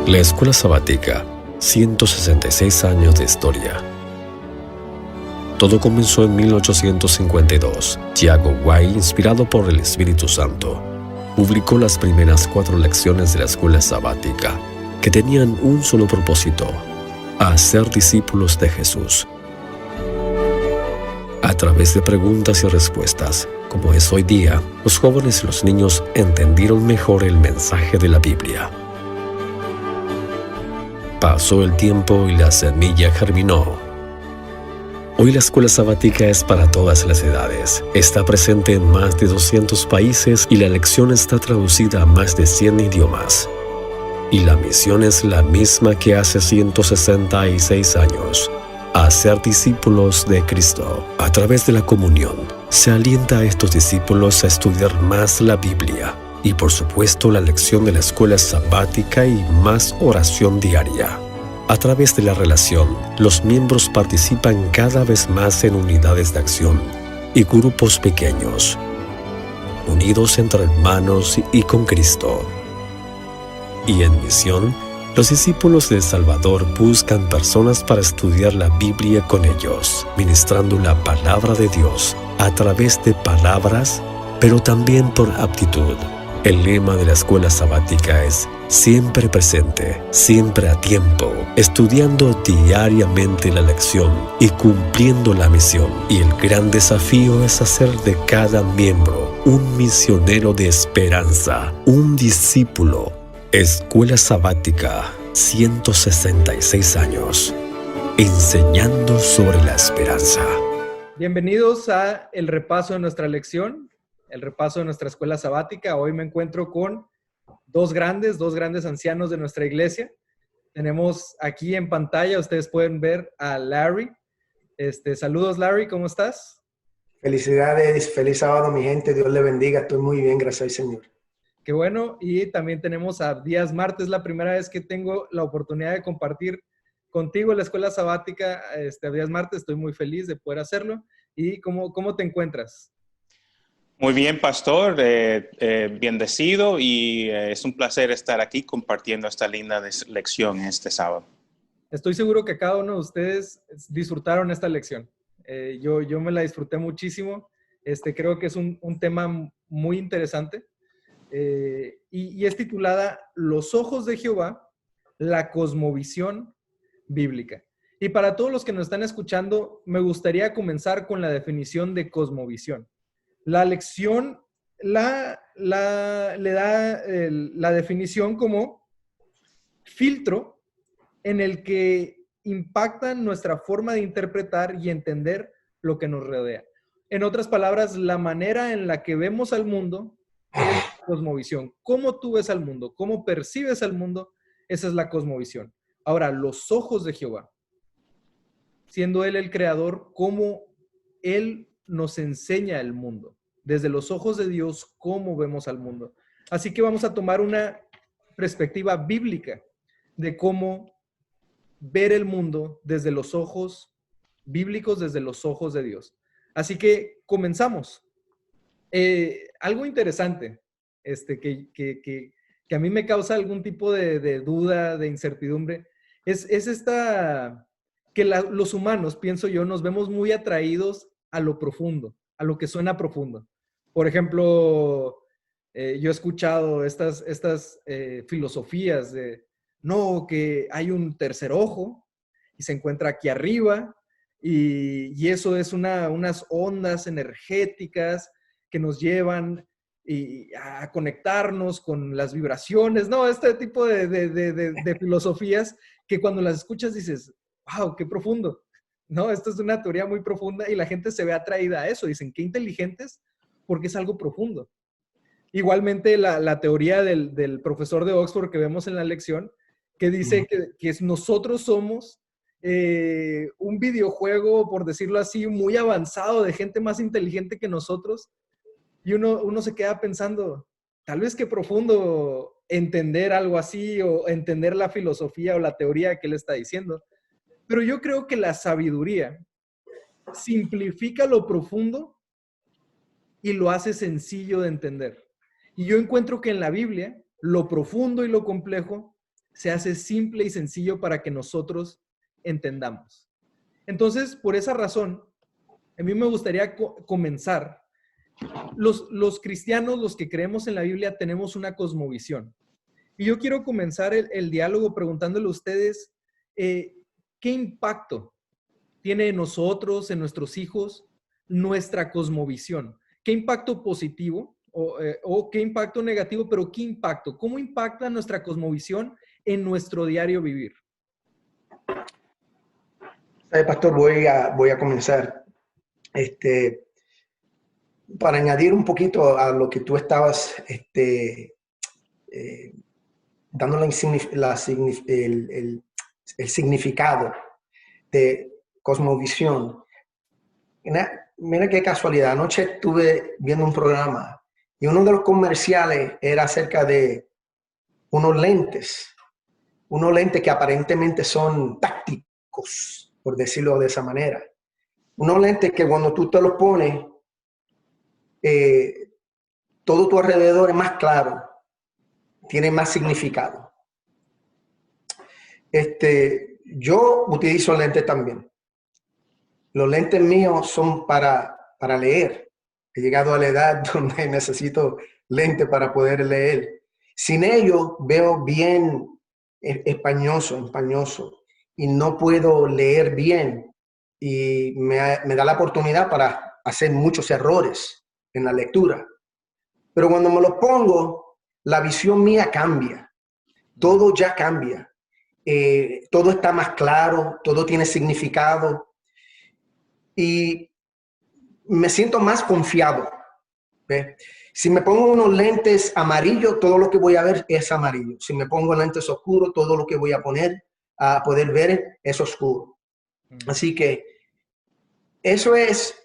La Escuela Sabática, 166 años de historia. Todo comenzó en 1852. Tiago White, inspirado por el Espíritu Santo, publicó las primeras 4 lecciones de la Escuela Sabática, que tenían un solo propósito: hacer discípulos de Jesús. A través de preguntas y respuestas, como es hoy día, los jóvenes y los niños entendieron mejor el mensaje de la Biblia. Pasó el tiempo y la semilla germinó. Hoy la Escuela Sabática es para todas las edades. Está presente en más de 200 países y la lección está traducida a más de 100 idiomas. Y la misión es la misma que hace 166 años: hacer discípulos de Cristo. A través de la comunión, se alienta a estos discípulos a estudiar más la Biblia y, por supuesto, la lección de la Escuela Sabática y más oración diaria. A través de la relación, los miembros participan cada vez más en unidades de acción y grupos pequeños, unidos entre hermanos y con Cristo. Y en misión, los discípulos del Salvador buscan personas para estudiar la Biblia con ellos, ministrando la palabra de Dios a través de palabras, pero también por aptitud. El lema de la Escuela Sabática es: siempre presente, siempre a tiempo, estudiando diariamente la lección y cumpliendo la misión. Y el gran desafío es hacer de cada miembro un misionero de esperanza, un discípulo. Escuela Sabática, 166 años, enseñando sobre la esperanza. Bienvenidos a el repaso de nuestra lección, el repaso de nuestra Escuela Sabática. Hoy me encuentro con dos grandes ancianos de nuestra iglesia. Tenemos aquí en pantalla, ustedes pueden ver a Larry. Saludos, Larry, ¿cómo estás? Felicidades, feliz sábado, mi gente. Dios le bendiga. Estoy muy bien, gracias al Señor. Qué bueno. Y también tenemos a Díaz Martes. Es la primera vez que tengo la oportunidad de compartir contigo la Escuela Sabática. Díaz Martes, estoy muy feliz de poder hacerlo. ¿Y cómo te encuentras? Muy bien, pastor, bendecido, y es un placer estar aquí compartiendo esta linda lección este sábado. Estoy seguro que cada uno de ustedes disfrutaron esta lección. Yo me la disfruté muchísimo. Creo que es un tema muy interesante y es titulada Los ojos de Jehová, la cosmovisión bíblica. Y para todos los que nos están escuchando, me gustaría comenzar con la definición de cosmovisión. La lección le da la definición como filtro en el que impactan nuestra forma de interpretar y entender lo que nos rodea. En otras palabras, la manera en la que vemos al mundo es cosmovisión. Cómo tú ves al mundo, cómo percibes al mundo, esa es la cosmovisión. Ahora, los ojos de Jehová, siendo Él el creador, cómo Él nos enseña el mundo. Desde los ojos de Dios, cómo vemos al mundo. Así que vamos a tomar una perspectiva bíblica de cómo ver el mundo desde los ojos bíblicos, desde los ojos de Dios. Así que comenzamos. Algo interesante que a mí me causa algún tipo de duda, de incertidumbre, es esta que los humanos, pienso yo, nos vemos muy atraídos a lo profundo, a lo que suena profundo. Por ejemplo, yo he escuchado estas filosofías de, no, que hay un tercer ojo y se encuentra aquí arriba y eso es unas ondas energéticas que nos llevan a conectarnos con las vibraciones. No, este tipo de filosofías que cuando las escuchas dices, wow, qué profundo. No, esto es una teoría muy profunda y la gente se ve atraída a eso. Dicen, qué inteligentes, porque es algo profundo. Igualmente, la teoría del profesor de Oxford que vemos en la lección, que dice que nosotros somos un videojuego, por decirlo así, muy avanzado, de gente más inteligente que nosotros. Y uno se queda pensando, tal vez qué profundo entender algo así o entender la filosofía o la teoría que él está diciendo. Pero yo creo que la sabiduría simplifica lo profundo y lo hace sencillo de entender. Y yo encuentro que en la Biblia, lo profundo y lo complejo se hace simple y sencillo para que nosotros entendamos. Entonces, por esa razón, a mí me gustaría comenzar. Los cristianos, los que creemos en la Biblia, tenemos una cosmovisión. Y yo quiero comenzar el diálogo preguntándole a ustedes, ¿qué impacto tiene en nosotros, en nuestros hijos, nuestra cosmovisión? ¿Qué impacto positivo o qué impacto negativo, pero qué impacto? ¿Cómo impacta nuestra cosmovisión en nuestro diario vivir? Pastor, voy a comenzar. Para añadir un poquito a lo que tú estabas dando el significado de cosmovisión. Mira qué casualidad. Anoche estuve viendo un programa y uno de los comerciales era acerca de unos lentes que aparentemente son tácticos, por decirlo de esa manera. Unos lentes que cuando tú te los pones, todo tu alrededor es más claro, tiene más significado. Yo utilizo lentes también. Los lentes míos son para leer. He llegado a la edad donde necesito lentes para poder leer. Sin ellos veo bien empañoso y no puedo leer bien. Y me da la oportunidad para hacer muchos errores en la lectura. Pero cuando me los pongo, la visión mía cambia. Todo ya cambia. Todo está más claro, todo tiene significado. Y me siento más confiado. ¿Ve? Si me pongo unos lentes amarillos, todo lo que voy a ver es amarillo. Si me pongo lentes oscuros, todo lo que voy a poder ver es oscuro. Así que eso es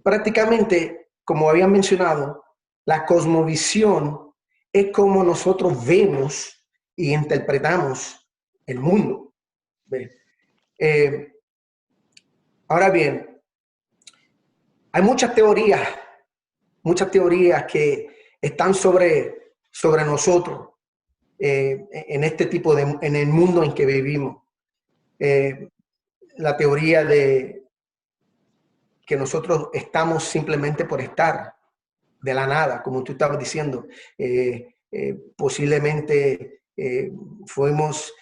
prácticamente, como había mencionado, la cosmovisión es como nosotros vemos y interpretamos el mundo. Ahora bien, hay muchas teorías que están sobre nosotros en este tipo en el mundo en que vivimos. La teoría de que nosotros estamos simplemente por estar, de la nada, como tú estabas diciendo. Posiblemente fuimos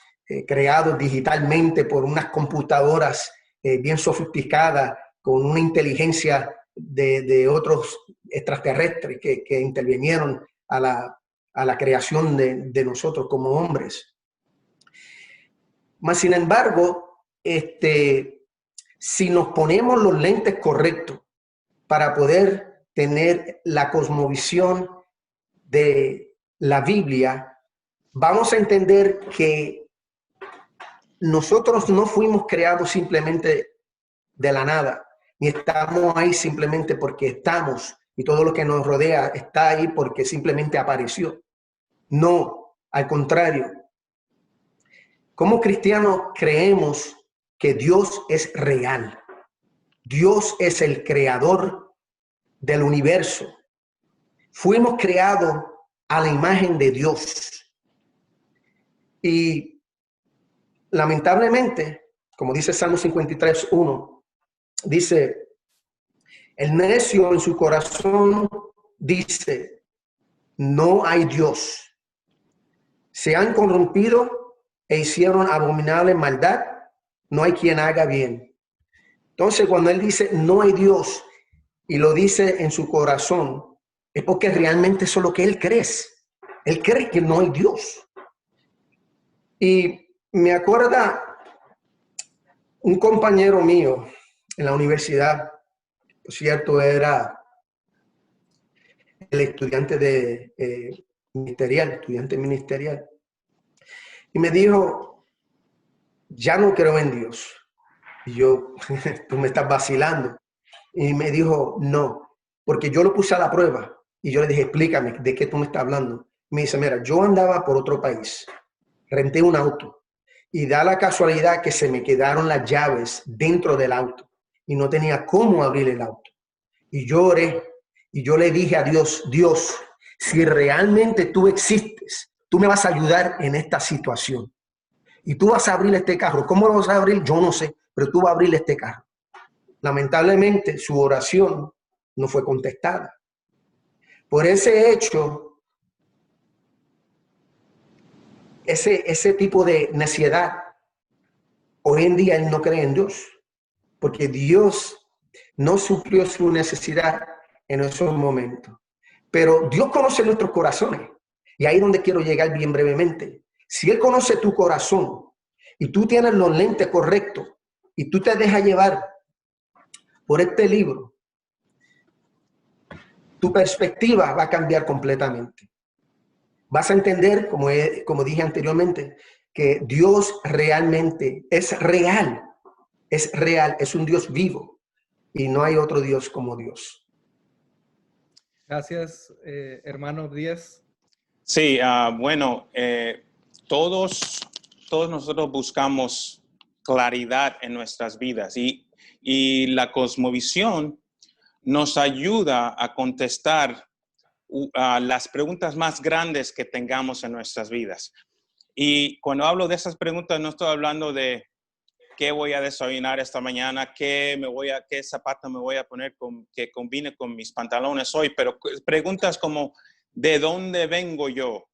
creados digitalmente por unas computadoras bien sofisticadas, con una inteligencia de otros extraterrestres que intervinieron a la creación de nosotros como hombres. Mas, sin embargo, si nos ponemos los lentes correctos para poder tener la cosmovisión de la Biblia, vamos a entender que nosotros no fuimos creados simplemente de la nada, ni estamos ahí simplemente porque estamos, y todo lo que nos rodea está ahí porque simplemente apareció. No, al contrario. Como cristianos creemos que Dios es real. Dios es el creador del universo. Fuimos creados a la imagen de Dios. Y lamentablemente, como dice Salmo 53:1, dice: el necio en su corazón dice, no hay Dios. Se han corrompido e hicieron abominable maldad, no hay quien haga bien. Entonces, cuando él dice no hay Dios y lo dice en su corazón, es porque realmente eso es lo que él cree. Él cree que no hay Dios. Y me acuerda un compañero mío en la universidad, por cierto, era el estudiante ministerial. Y me dijo, ya no creo en Dios. Y yo, tú me estás vacilando. Y me dijo, no, porque yo lo puse a la prueba. Y yo le dije, explícame, ¿de qué tú me estás hablando? Me dice, mira, yo andaba por otro país, renté un auto y da la casualidad que se me quedaron las llaves dentro del auto y no tenía cómo abrir el auto. Y yo oré y yo le dije a Dios, Dios, si realmente tú existes, tú me vas a ayudar en esta situación. y tú vas a abrir este carro. ¿Cómo lo vas a abrir? Yo no sé, pero tú vas a abrir este carro. Lamentablemente, su oración no fue contestada. Por ese hecho, ese tipo de necedad, hoy en día él no cree en Dios, porque Dios no suplió su necesidad en esos momentos. Pero Dios conoce nuestros corazones, y ahí es donde quiero llegar bien brevemente. Si Él conoce tu corazón y tú tienes los lentes correctos y tú te dejas llevar por este libro, tu perspectiva va a cambiar completamente. Vas a entender, como dije anteriormente, que Dios realmente es real, es un Dios vivo y no hay otro Dios como Dios. Gracias, hermano Díaz. Sí, bueno, todos nosotros buscamos claridad en nuestras vidas y la cosmovisión nos ayuda a contestar las preguntas más grandes que tengamos en nuestras vidas. Y cuando hablo de esas preguntas, no estoy hablando de qué voy a desayunar esta mañana, qué zapato me voy a poner que combine con mis pantalones hoy, pero preguntas como, ¿de dónde vengo yo?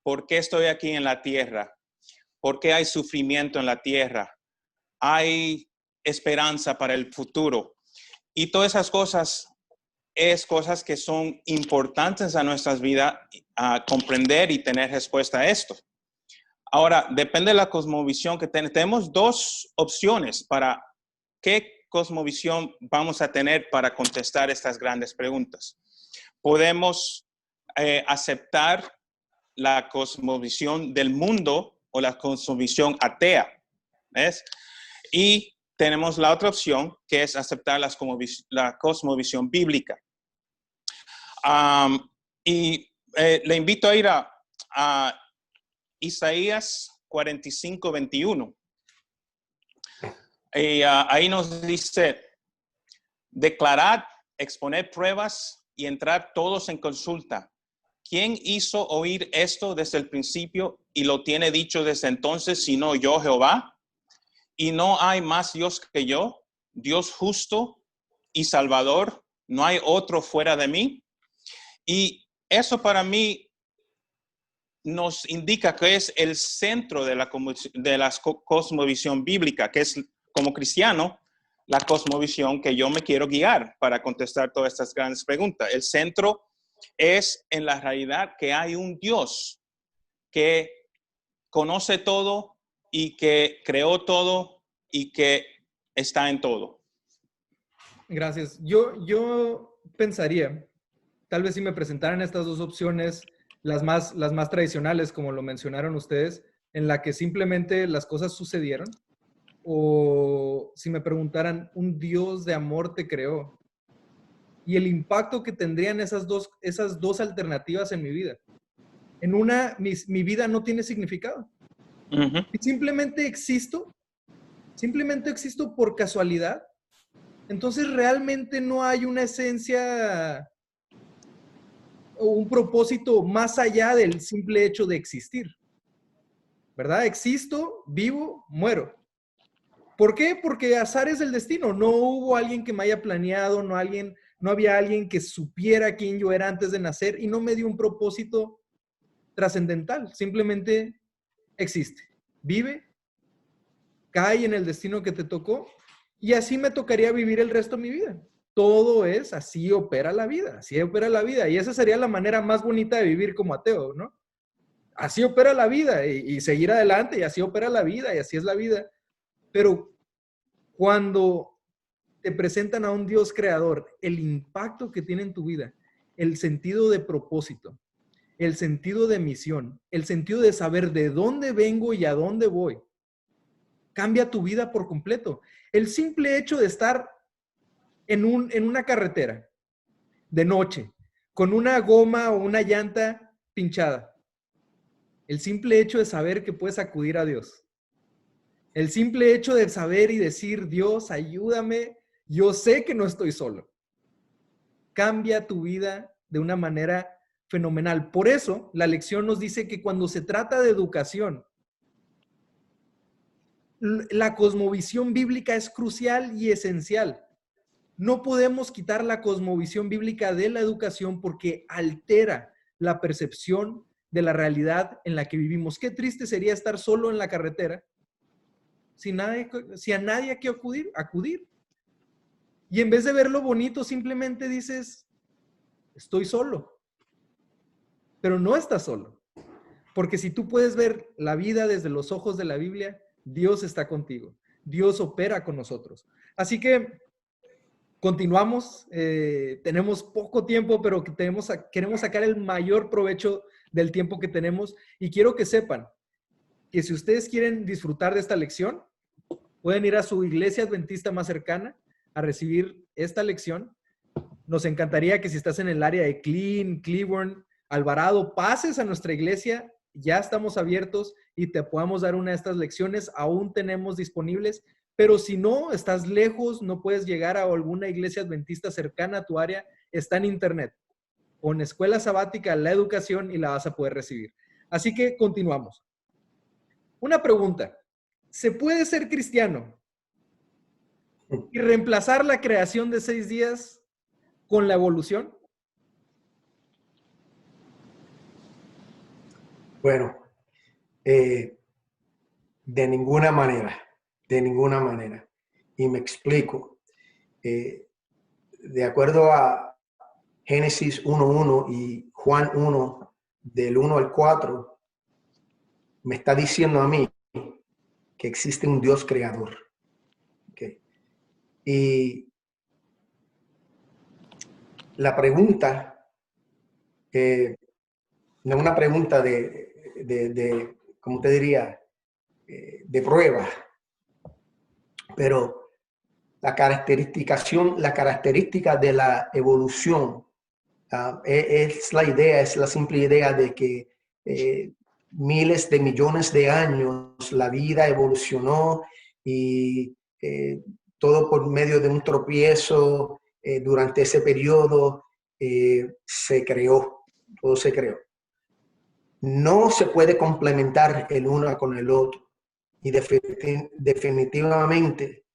¿Por qué estoy aquí en la tierra? ¿Por qué hay sufrimiento en la tierra? ¿Hay esperanza para el futuro? Y todas esas cosas es cosas que son importantes a nuestras vidas, a comprender y tener respuesta a esto. Ahora, depende de la cosmovisión que tenemos dos opciones para qué cosmovisión vamos a tener para contestar estas grandes preguntas. Podemos aceptar la cosmovisión del mundo o la cosmovisión atea, ¿ves? Y tenemos la otra opción, que es aceptar la cosmovisión bíblica. Le invito a ir a Isaías 45, 21. Y ahí nos dice, declarad, exponed pruebas y entrar todos en consulta. ¿Quién hizo oír esto desde el principio y lo tiene dicho desde entonces, sino yo, Jehová? Y no hay más Dios que yo, Dios justo y salvador, no hay otro fuera de mí. Y eso para mí nos indica que es el centro de la cosmovisión bíblica, que es como cristiano, la cosmovisión que yo me quiero guiar para contestar todas estas grandes preguntas. El centro es en la realidad que hay un Dios que conoce todo y que creó todo y que está en todo. Gracias. Yo pensaría, tal vez si me presentaran estas dos opciones, las más tradicionales, como lo mencionaron ustedes, en la que simplemente las cosas sucedieron, o si me preguntaran, un Dios de amor te creó, y el impacto que tendrían esas dos alternativas en mi vida. En una, mi vida no tiene significado. Uh-huh. Y simplemente existo por casualidad. Entonces realmente no hay una esencia o un propósito más allá del simple hecho de existir. ¿Verdad? Existo, vivo, muero. ¿Por qué? Porque azar es del destino. No hubo alguien que me haya planeado, no había alguien que supiera quién yo era antes de nacer y no me dio un propósito trascendental. Simplemente existe, vive, cae en el destino que te tocó y así me tocaría vivir el resto de mi vida. Todo es, así opera la vida, así opera la vida. Y esa sería la manera más bonita de vivir como ateo, ¿no? Así opera la vida y seguir adelante y así opera la vida y así es la vida. Pero cuando te presentan a un Dios creador, el impacto que tiene en tu vida, el sentido de propósito, el sentido de misión, el sentido de saber de dónde vengo y a dónde voy, cambia tu vida por completo. El simple hecho de estar en una carretera de noche, con una goma o una llanta pinchada, el simple hecho de saber que puedes acudir a Dios, el simple hecho de saber y decir, Dios, ayúdame, yo sé que no estoy solo, cambia tu vida de una manera fenomenal. Por eso, la lección nos dice que cuando se trata de educación, La cosmovisión bíblica es crucial y esencial. No podemos quitar la cosmovisión bíblica de la educación porque altera la percepción de la realidad en la que vivimos. Qué triste sería estar solo en la carretera sin a nadie a que acudir. Y en vez de ver lo bonito, simplemente dices, estoy solo. Pero no estás solo. Porque si tú puedes ver la vida desde los ojos de la Biblia, Dios está contigo. Dios opera con nosotros. Así que continuamos. Tenemos poco tiempo, pero queremos sacar el mayor provecho del tiempo que tenemos. Y quiero que sepan que si ustedes quieren disfrutar de esta lección, pueden ir a su iglesia adventista más cercana a recibir esta lección. Nos encantaría que si estás en el área de Cleburne, Alvarado, pases a nuestra iglesia. Ya estamos abiertos y te podamos dar una de estas lecciones. Aún tenemos disponibles, pero si no, estás lejos, no puedes llegar a alguna iglesia adventista cercana a tu área, está en internet. Con Escuela Sabática, la educación, y la vas a poder recibir. Así que continuamos. Una pregunta. ¿Se puede ser cristiano y reemplazar la creación de 6 días con la evolución? Bueno, de ninguna manera, de ninguna manera. Y me explico. De acuerdo a Génesis 1:1 y Juan 1, del 1 al 4, me está diciendo a mí que existe un Dios creador. ¿Okay? Y la pregunta, no es una pregunta ¿cómo te diría? De prueba, pero la característica de la evolución es la simple idea de que miles de millones de años la vida evolucionó y todo por medio de un tropiezo durante ese periodo se creó, todo se creó. No se puede complementar el uno con el otro y definitivamente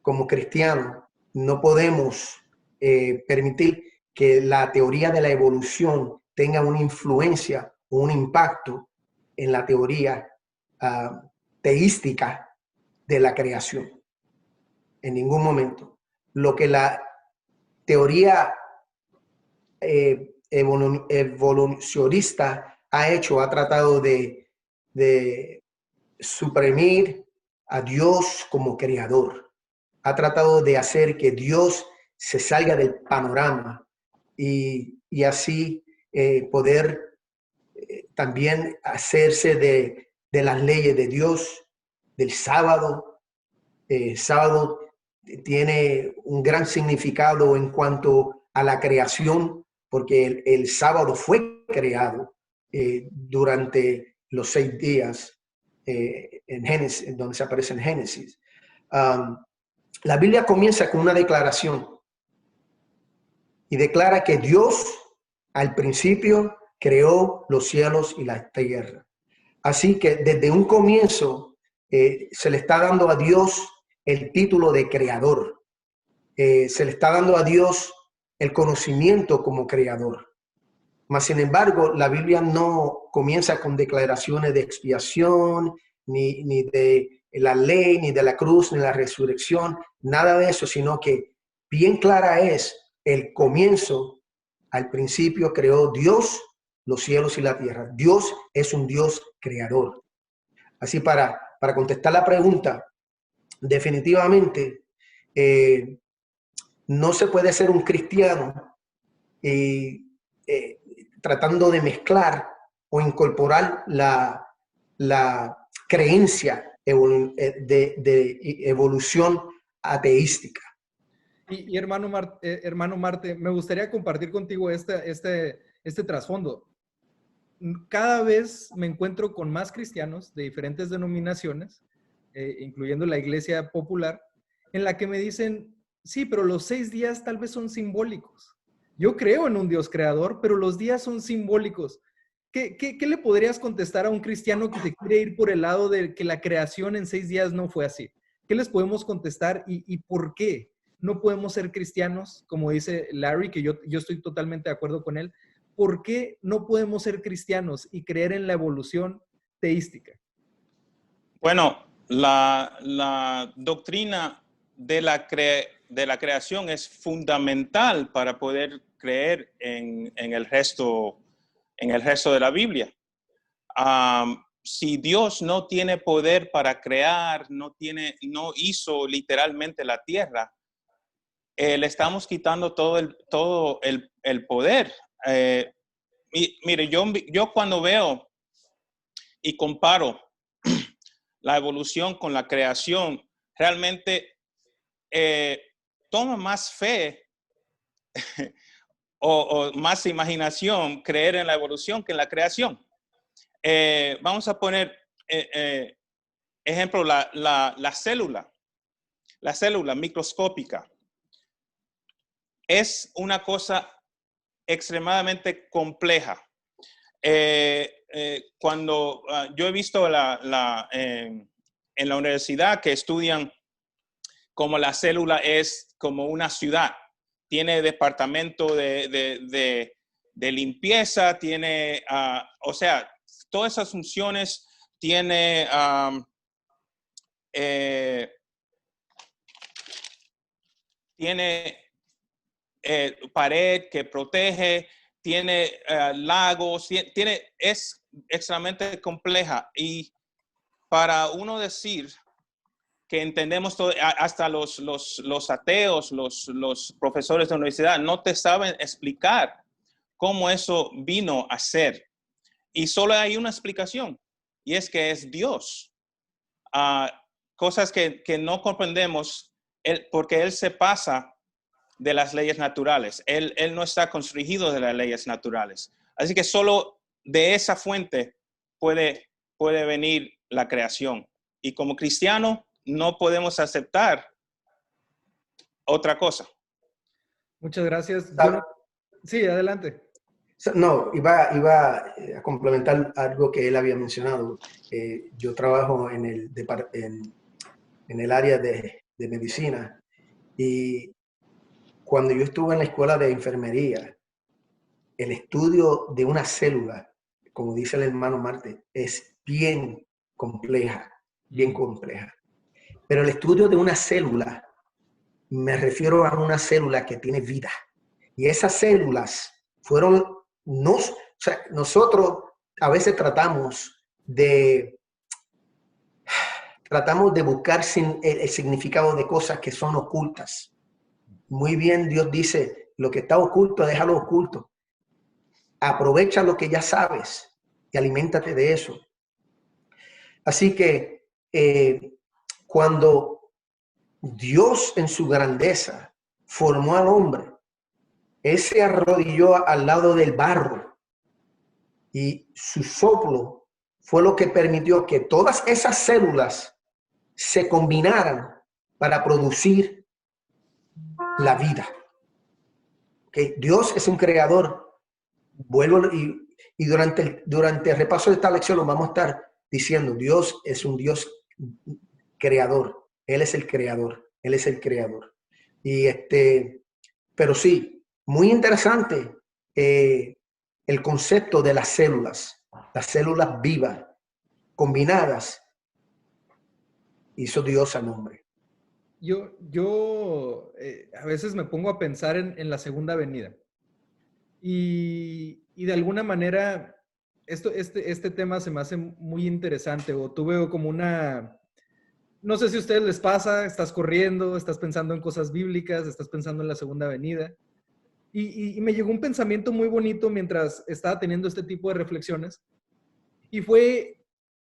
como cristianos no podemos permitir que la teoría de la evolución tenga una influencia o un impacto en la teoría teística de la creación. En ningún momento. Lo que la teoría evolucionista ha hecho, ha tratado de suprimir a Dios como creador. Ha tratado de hacer que Dios se salga del panorama y así poder también hacerse de las leyes de Dios, del sábado. Sábado tiene un gran significado en cuanto a la creación, porque el sábado fue creado durante los 6 días en Génesis, donde se aparece en Génesis. La Biblia comienza con una declaración y declara que Dios al principio creó los cielos y la tierra. Así que desde un comienzo se le está dando a Dios el título de creador. Se le está dando a Dios el conocimiento como creador. Mas, sin embargo, la Biblia no comienza con declaraciones de expiación, ni de la ley, ni de la cruz, ni de la resurrección, nada de eso, sino que bien clara es el comienzo. Al principio creó Dios los cielos y la tierra. Dios es un Dios creador. Así para contestar la pregunta, definitivamente no se puede ser un cristiano tratando de mezclar o incorporar la creencia de evolución ateística. Y hermano Marte, me gustaría compartir contigo este trasfondo. Cada vez me encuentro con más cristianos de diferentes denominaciones, incluyendo la Iglesia Popular, en la que me dicen, sí, pero los 6 días tal vez son simbólicos. Yo creo en un Dios creador, pero los días son simbólicos. ¿Qué le podrías contestar a un cristiano que se quiere ir por el lado de que la creación en 6 días no fue así? ¿Qué les podemos contestar y por qué no podemos ser cristianos? Como dice Larry, que yo estoy totalmente de acuerdo con él. ¿Por qué no podemos ser cristianos y creer en la evolución teística? Bueno, la doctrina de la creación es fundamental para poder creer en el resto de la Biblia. Si Dios no tiene poder para crear, no hizo literalmente la tierra, le estamos quitando todo el poder. Mire, yo cuando veo y comparo la evolución con la creación, realmente toma más fe o más imaginación creer en la evolución que en la creación. Vamos a poner ejemplo, la célula microscópica. Es una cosa extremadamente compleja. Cuando yo he visto en la universidad que estudian cómo la célula es como una ciudad. Tiene departamento de limpieza, tiene, o sea, todas esas funciones, tiene pared que protege, tiene lagos, es extremadamente compleja. Y para uno decir que entendemos todo, hasta los ateos, los profesores de universidad, no te saben explicar cómo eso vino a ser. Y solo hay una explicación, y es que es Dios. Cosas que no comprendemos porque Él se pasa de las leyes naturales. Él no está constreñido de las leyes naturales. Así que solo de esa fuente puede venir la creación. Y como cristiano no podemos aceptar otra cosa. Muchas gracias. Sí, adelante. No, iba a complementar algo que él había mencionado. Yo trabajo en el área de medicina, y cuando yo estuve en la escuela de enfermería, el estudio de una célula, como dice el hermano Marte, es bien compleja. Pero el estudio de una célula, me refiero a una célula que tiene vida. Y esas células fueron, nosotros a veces tratamos de buscar el significado de cosas que son ocultas. Muy bien, Dios dice, lo que está oculto, déjalo oculto. Aprovecha lo que ya sabes y aliméntate de eso. Así que cuando Dios en su grandeza formó al hombre, Él se arrodilló al lado del barro, y su soplo fue lo que permitió que todas esas células se combinaran para producir la vida. Okay. Dios es un creador. Vuelvo y durante el repaso de esta lección lo vamos a estar diciendo. Dios es un Dios creador. Él es el creador. Él es el creador. Pero sí, muy interesante el concepto de las células vivas, combinadas, hizo Dios al hombre. Yo a veces me pongo a pensar en la segunda venida. Y de alguna manera, este tema se me hace muy interesante, o tuve como una... No sé si a ustedes les pasa, estás corriendo, estás pensando en cosas bíblicas, estás pensando en la segunda venida. Y me llegó un pensamiento muy bonito mientras estaba teniendo este tipo de reflexiones. Y fue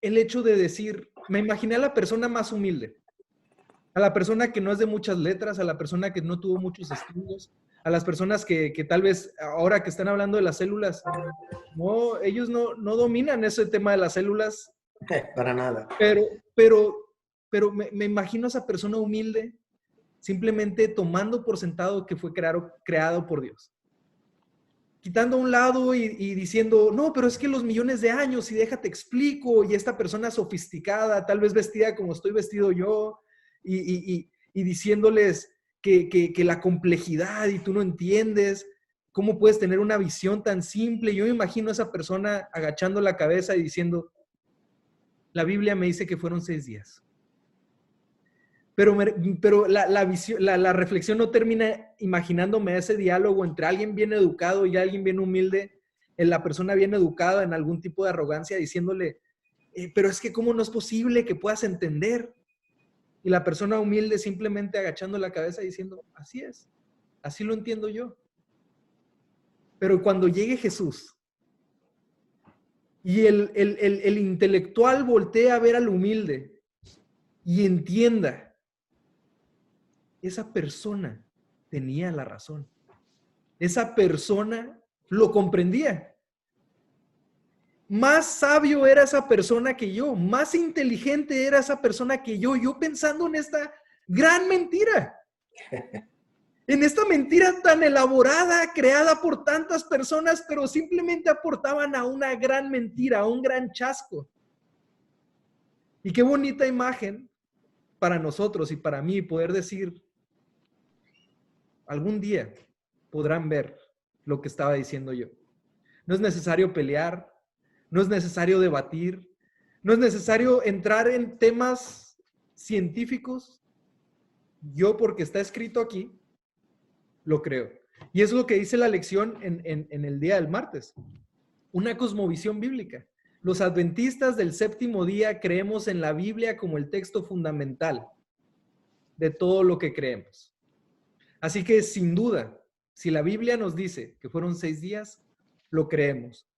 el hecho de decir, me imaginé a la persona más humilde, a la persona que no es de muchas letras, a la persona que no tuvo muchos estudios, a las personas que tal vez ahora que están hablando de las células, no, ellos no dominan ese tema de las células. Para nada. Pero me imagino a esa persona humilde simplemente tomando por sentado que fue creado por Dios. quitando a un lado y diciendo, no, pero es que los millones de años y déjate explico, y esta persona sofisticada, tal vez vestida como estoy vestido yo, y diciéndoles que la complejidad y tú no entiendes, ¿cómo puedes tener una visión tan simple? Yo me imagino a esa persona agachando la cabeza y diciendo, la Biblia me dice que fueron 6 días. Pero la reflexión no termina imaginándome ese diálogo entre alguien bien educado y alguien bien humilde, en la persona bien educada en algún tipo de arrogancia, diciéndole, pero es que ¿cómo no es posible que puedas entender? Y la persona humilde simplemente agachando la cabeza diciendo, así es, así lo entiendo yo. Pero cuando llegue Jesús y el intelectual voltea a ver al humilde y entienda, esa persona tenía la razón. Esa persona lo comprendía. Más sabio era esa persona que yo, más inteligente era esa persona que yo pensando en esta gran mentira. En esta mentira tan elaborada, creada por tantas personas, pero simplemente aportaban a una gran mentira, a un gran chasco. Y qué bonita imagen para nosotros y para mí poder decir, algún día podrán ver lo que estaba diciendo yo. No es necesario pelear, no es necesario debatir, no es necesario entrar en temas científicos. Yo, porque está escrito aquí, lo creo. Y es lo que dice la lección en el día del martes. Una cosmovisión bíblica. Los adventistas del séptimo día creemos en la Biblia como el texto fundamental de todo lo que creemos. Así que, sin duda, si la Biblia nos dice que fueron 6 días, lo creemos.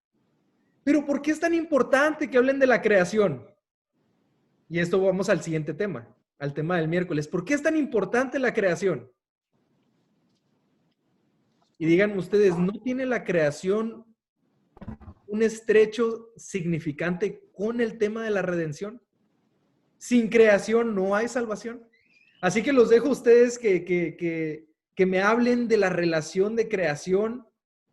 Pero ¿por qué es tan importante que hablen de la creación? Y esto vamos al siguiente tema, al tema del miércoles. ¿Por qué es tan importante la creación? Y digan ustedes, ¿no tiene la creación un estrecho significante con el tema de la redención? Sin creación no hay salvación. Así que los dejo a ustedes que me hablen de la relación de creación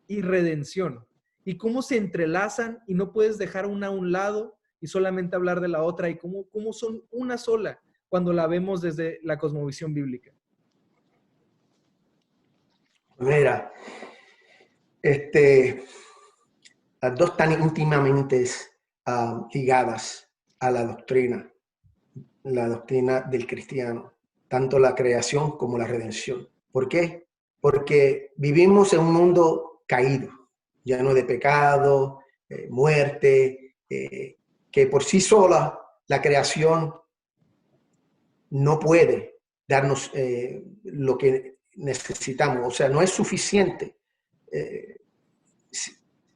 y redención y cómo se entrelazan y no puedes dejar una a un lado y solamente hablar de la otra y cómo son una sola cuando la vemos desde la cosmovisión bíblica. Mira, las dos están íntimamente ligadas a la doctrina del cristiano, tanto la creación como la redención. ¿Por qué? Porque vivimos en un mundo caído, lleno de pecado, muerte, que por sí sola la creación no puede darnos lo que necesitamos. O sea, no es suficiente.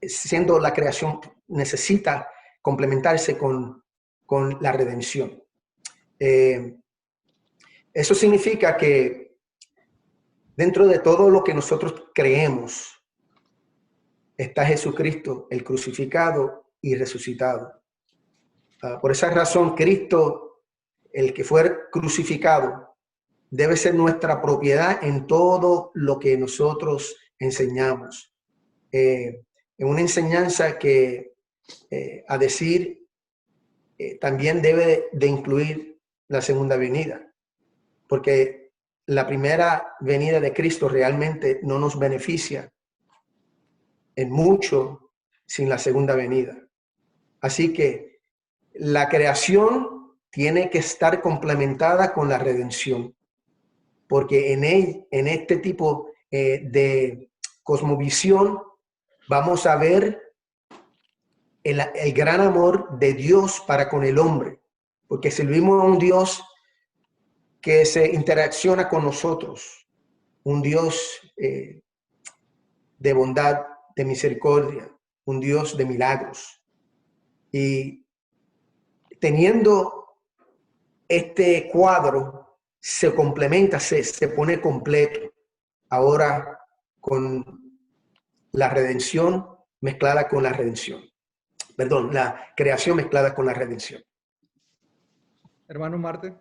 Siendo la creación, necesita complementarse con la redención. Eso significa que dentro de todo lo que nosotros creemos está Jesucristo, el crucificado y resucitado. Por esa razón, Cristo, el que fue crucificado, debe ser nuestra propiedad en todo lo que nosotros enseñamos. En una enseñanza que, a decir, también debe de incluir la segunda venida, porque la primera venida de Cristo realmente no nos beneficia en mucho sin la segunda venida. Así que la creación tiene que estar complementada con la redención, porque en este tipo de cosmovisión vamos a ver el gran amor de Dios para con el hombre, porque servimos a un Dios que se interacciona con nosotros, un Dios de bondad, de misericordia, un Dios de milagros. Y teniendo este cuadro, se complementa, se pone completo ahora con la redención mezclada con la redención. Perdón, la creación mezclada con la redención. Hermano Marte.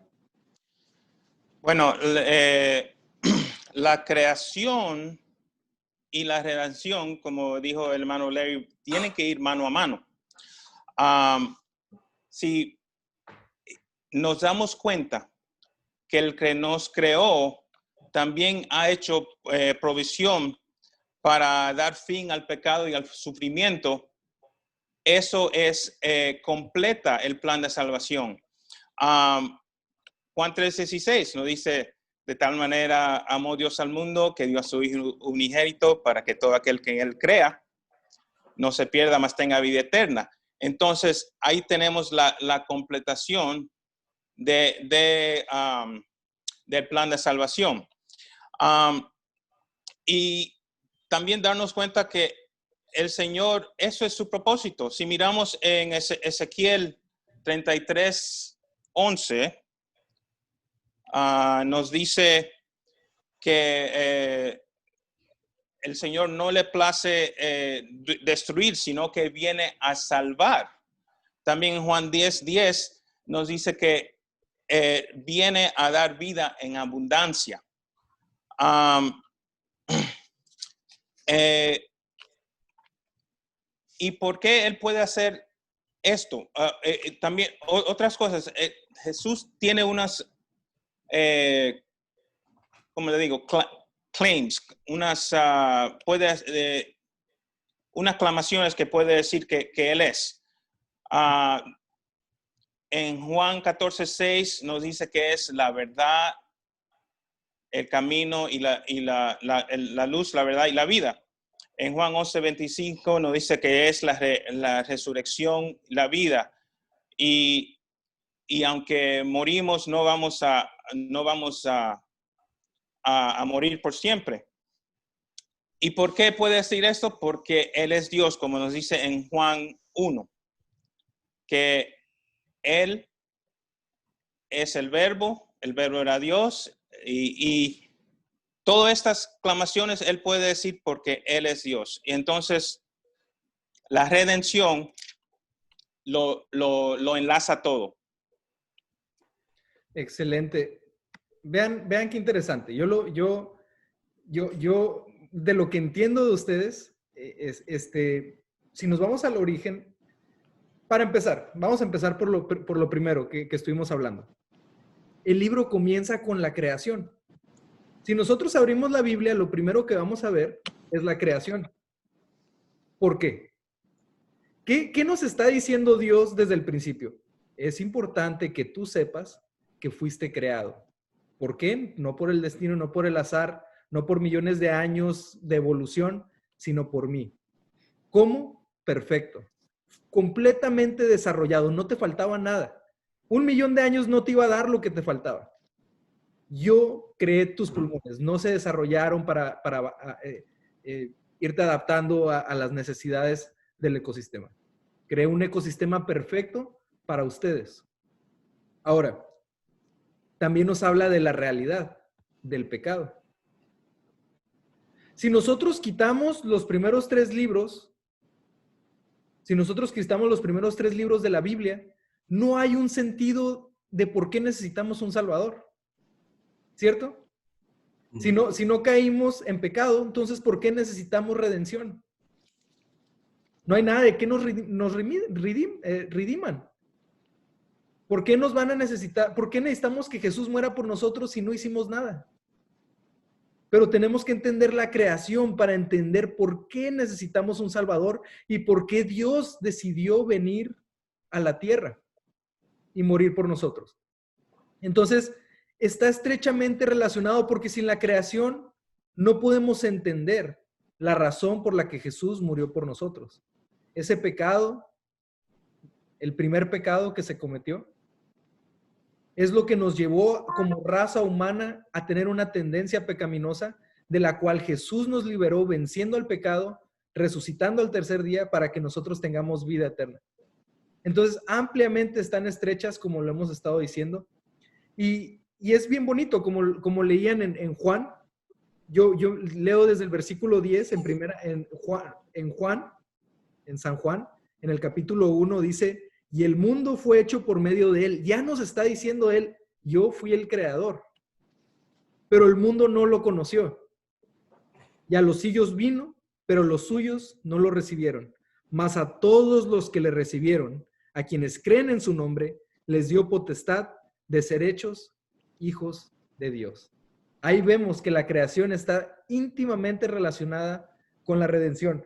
Bueno, la creación y la redención, como dijo el hermano Larry, tienen que ir mano a mano. Si nos damos cuenta que el que nos creó también ha hecho provisión para dar fin al pecado y al sufrimiento, eso es completa el plan de salvación. Juan 3:16 nos dice, de tal manera amó Dios al mundo que dio a su Hijo unigénito para que todo aquel que en él crea no se pierda, mas tenga vida eterna. Entonces, ahí tenemos la completación del plan de salvación. Y también darnos cuenta que el Señor, eso es su propósito. Si miramos en Ezequiel 33:11, nos dice que el Señor no le place destruir, sino que viene a salvar. También en Juan 10:10 nos dice que viene a dar vida en abundancia. ¿Y por qué Él puede hacer esto? También otras cosas. Jesús tiene unas, ¿cómo le digo? Claims, unas aclamaciones que puede decir que Él es. En Juan 14:6 nos dice que es la verdad, el camino y la luz, la verdad y la vida. En Juan 11:25 nos dice que es la resurrección, la vida. Y aunque morimos, no vamos a morir por siempre. ¿Y por qué puede decir esto? Porque Él es Dios, como nos dice en Juan 1, que Él es el verbo era Dios, y todas estas clamaciones Él puede decir porque Él es Dios. Y entonces la redención lo enlaza todo. Excelente. Vean qué interesante. Yo de lo que entiendo de ustedes, si nos vamos al origen, para empezar, vamos a empezar por lo primero que estuvimos hablando. El libro comienza con la creación. Si nosotros abrimos la Biblia, lo primero que vamos a ver es la creación. ¿Por qué? ¿Qué nos está diciendo Dios desde el principio? Es importante que tú sepas que fuiste creado. ¿Por qué? No por el destino, no por el azar, no por millones de años de evolución, sino por mí. ¿Cómo? Perfecto. Completamente desarrollado, no te faltaba nada. 1.000.000 de años no te iba a dar lo que te faltaba. Yo creé tus pulmones, no se desarrollaron para irte adaptando a las necesidades del ecosistema. Creé un ecosistema perfecto para ustedes. Ahora, también nos habla de la realidad, del pecado. Si nosotros quitamos los primeros 3 libros, de la Biblia, no hay un sentido de por qué necesitamos un Salvador. ¿Cierto? Si no caímos en pecado, entonces ¿por qué necesitamos redención? No hay nada de que nos rediman. ¿Por qué nos van a necesitar? ¿Por qué necesitamos que Jesús muera por nosotros si no hicimos nada? Pero tenemos que entender la creación para entender por qué necesitamos un Salvador y por qué Dios decidió venir a la tierra y morir por nosotros. Entonces, está estrechamente relacionado porque sin la creación no podemos entender la razón por la que Jesús murió por nosotros. Ese pecado, el primer pecado que se cometió, es lo que nos llevó como raza humana a tener una tendencia pecaminosa de la cual Jesús nos liberó venciendo al pecado, resucitando al tercer día para que nosotros tengamos vida eterna. Entonces, ampliamente están estrechas, como lo hemos estado diciendo. Y es bien bonito, como leían en Juan. Yo leo desde el versículo 10 en San Juan, en el capítulo 1 dice, y el mundo fue hecho por medio de él. Ya nos está diciendo él, yo fui el creador, pero el mundo no lo conoció. Y a los suyos vino, pero los suyos no lo recibieron. Mas a todos los que le recibieron, a quienes creen en su nombre, les dio potestad de ser hechos hijos de Dios. Ahí vemos que la creación está íntimamente relacionada con la redención.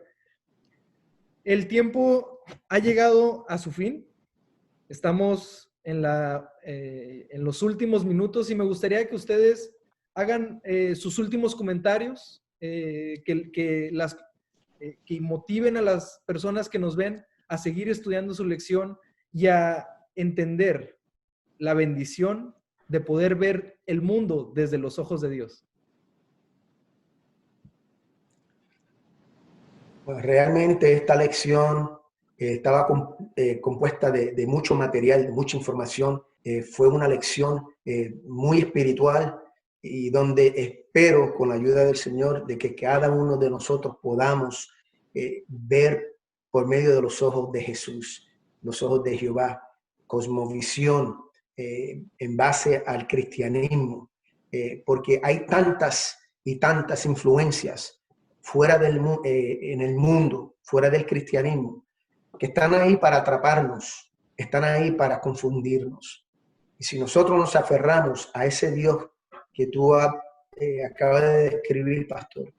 El tiempo ha llegado a su fin. Estamos en los últimos minutos y me gustaría que ustedes hagan sus últimos comentarios, que motiven a las personas que nos ven a seguir estudiando su lección y a entender la bendición de poder ver el mundo desde los ojos de Dios. Pues realmente esta lección estaba compuesta de mucho material, de mucha información. Fue una lección muy espiritual y donde espero, con la ayuda del Señor, de que cada uno de nosotros podamos ver por medio de los ojos de Jesús, los ojos de Jehová, cosmovisión en base al cristianismo, porque hay tantas y tantas influencias fuera en el mundo, fuera del cristianismo, que están ahí para atraparnos, están ahí para confundirnos. Y si nosotros nos aferramos a ese Dios que tú acabas de describir, pastor,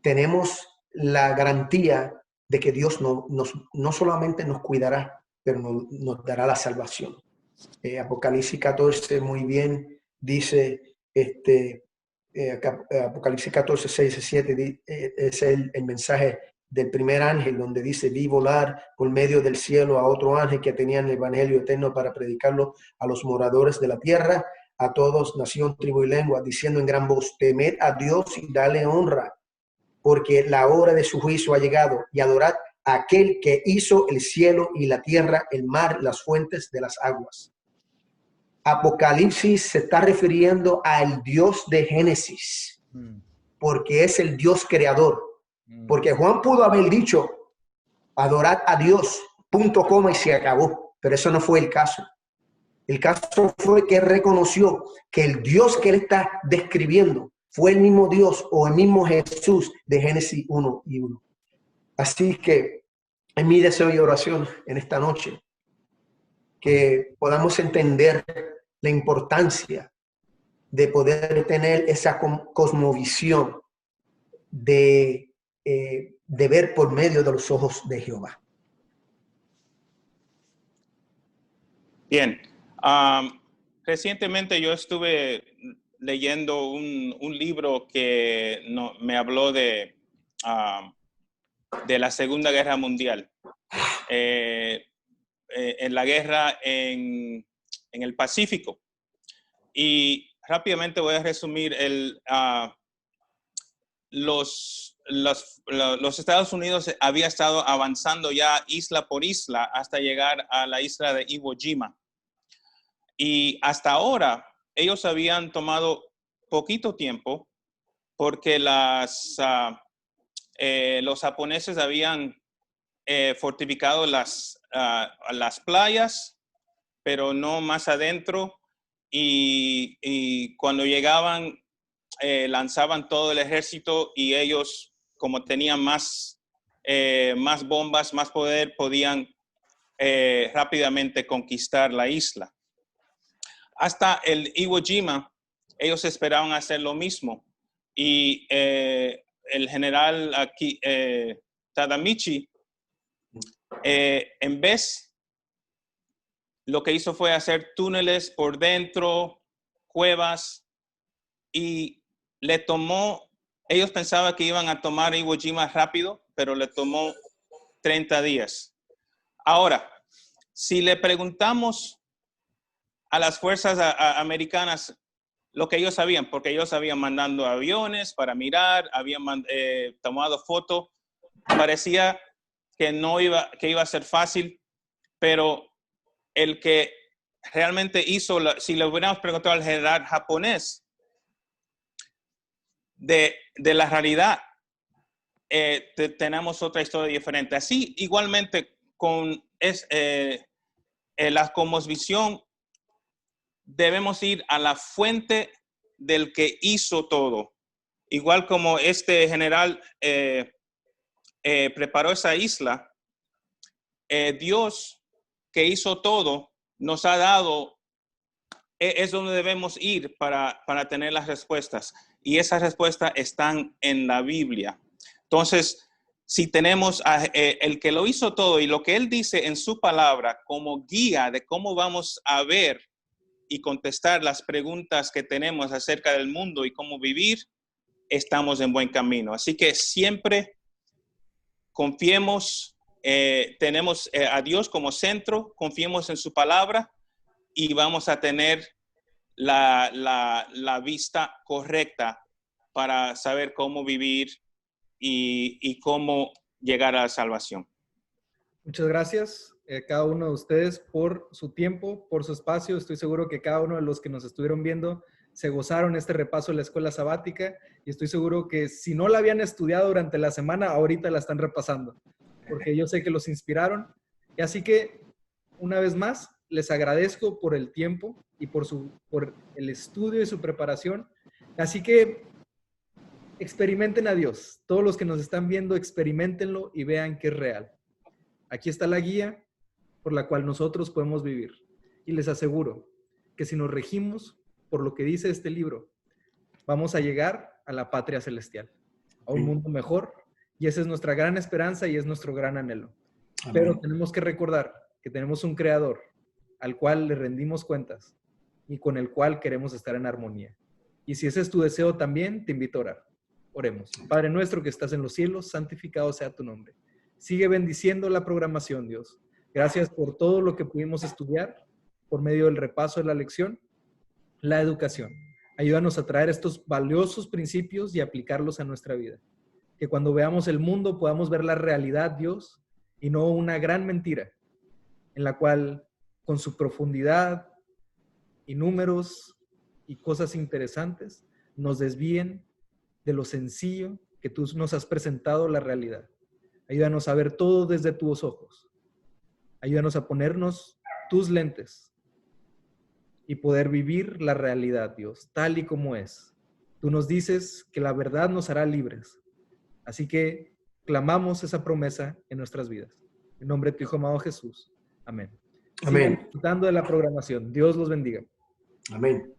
tenemos la garantía de que Dios no solamente nos cuidará, pero nos dará la salvación. Apocalipsis 14 muy bien dice, Apocalipsis 14, 6 y 7 es el mensaje del primer ángel, donde dice: vi volar por medio del cielo a otro ángel que tenía el evangelio eterno para predicarlo a los moradores de la tierra, a todos, nación, tribu y lengua, diciendo en gran voz: temed a Dios y dale honra, porque la hora de su juicio ha llegado, y adorad a aquel que hizo el cielo y la tierra, el mar, las fuentes de las aguas. Apocalipsis se está refiriendo al Dios de Génesis, porque es el Dios creador. Porque Juan pudo haber dicho: adorad a Dios, punto, coma, y se acabó. Pero eso no fue el caso. El caso fue que reconoció que el Dios que él está describiendo fue el mismo Dios o el mismo Jesús de Génesis 1 y 1. Así que es mi deseo y oración en esta noche que podamos entender la importancia de poder tener esa cosmovisión de ver por medio de los ojos de Jehová. Bien. Recientemente yo estuve leyendo un libro que me habló de la Segunda Guerra Mundial. En la guerra en el Pacífico. Y rápidamente voy a resumir los Estados Unidos había estado avanzando ya isla por isla hasta llegar a la isla de Iwo Jima. Y hasta ahora ellos habían tomado poquito tiempo porque los japoneses habían fortificado las playas, pero no más adentro. Y cuando llegaban, lanzaban todo el ejército y ellos, como tenían más bombas, más poder, podían rápidamente conquistar la isla. Hasta el Iwo Jima, ellos esperaban hacer lo mismo. Y el general aquí, Tadamichi, en vez, lo que hizo fue hacer túneles por dentro, cuevas, y le tomó, ellos pensaban que iban a tomar Iwo Jima rápido, pero le tomó 30 días. Ahora, si le preguntamos a las fuerzas americanas lo que ellos sabían, porque ellos habían mandado aviones para mirar, habían tomado fotos, parecía que iba a ser fácil, pero el que realmente hizo, si le hubiéramos preguntado al general japonés de la realidad, tenemos otra historia diferente. Así, igualmente, con la cosmovisión, debemos ir a la fuente del que hizo todo. igual como este general preparó esa isla, Dios que hizo todo nos ha dado, es donde debemos ir para tener las respuestas. Y esas respuestas están en la Biblia. Entonces, si tenemos el que lo hizo todo y lo que él dice en su palabra como guía de cómo vamos a ver y contestar las preguntas que tenemos acerca del mundo y cómo vivir, estamos en buen camino. Así que siempre confiemos, tenemos a Dios como centro, confiemos en su palabra y vamos a tener la vista correcta para saber cómo vivir y cómo llegar a la salvación. Muchas gracias a cada uno de ustedes por su tiempo, por su espacio. Estoy seguro que cada uno de los que nos estuvieron viendo se gozaron este repaso de la escuela sabática y estoy seguro que si no la habían estudiado durante la semana, ahorita la están repasando, porque yo sé que los inspiraron. Y así que, una vez más, les agradezco por el tiempo y por el estudio y su preparación. Así que experimenten a Dios. Todos los que nos están viendo, experimentenlo y vean que es real. Aquí está la guía por la cual nosotros podemos vivir. Y les aseguro que si nos regimos por lo que dice este libro, vamos a llegar a la patria celestial, a un mundo mejor. Y esa es nuestra gran esperanza y es nuestro gran anhelo. Amén. Pero tenemos que recordar que tenemos un Creador al cual le rendimos cuentas y con el cual queremos estar en armonía. Y si ese es tu deseo también, te invito a orar. Oremos. Padre nuestro que estás en los cielos, santificado sea tu nombre. Sigue bendiciendo la programación, Dios. Gracias por todo lo que pudimos estudiar por medio del repaso de la lección, la educación. Ayúdanos a traer estos valiosos principios y aplicarlos a nuestra vida. Que cuando veamos el mundo podamos ver la realidad, Dios, y no una gran mentira en la cual con su profundidad y números y cosas interesantes nos desvíen de lo sencillo que tú nos has presentado la realidad. Ayúdanos a ver todo desde tus ojos. Ayúdanos a ponernos tus lentes y poder vivir la realidad, Dios, tal y como es. Tú nos dices que la verdad nos hará libres. Así que clamamos esa promesa en nuestras vidas. En nombre de tu Hijo amado Jesús. Amén. Amén. Sigan disfrutando de la programación. Dios los bendiga. Amén.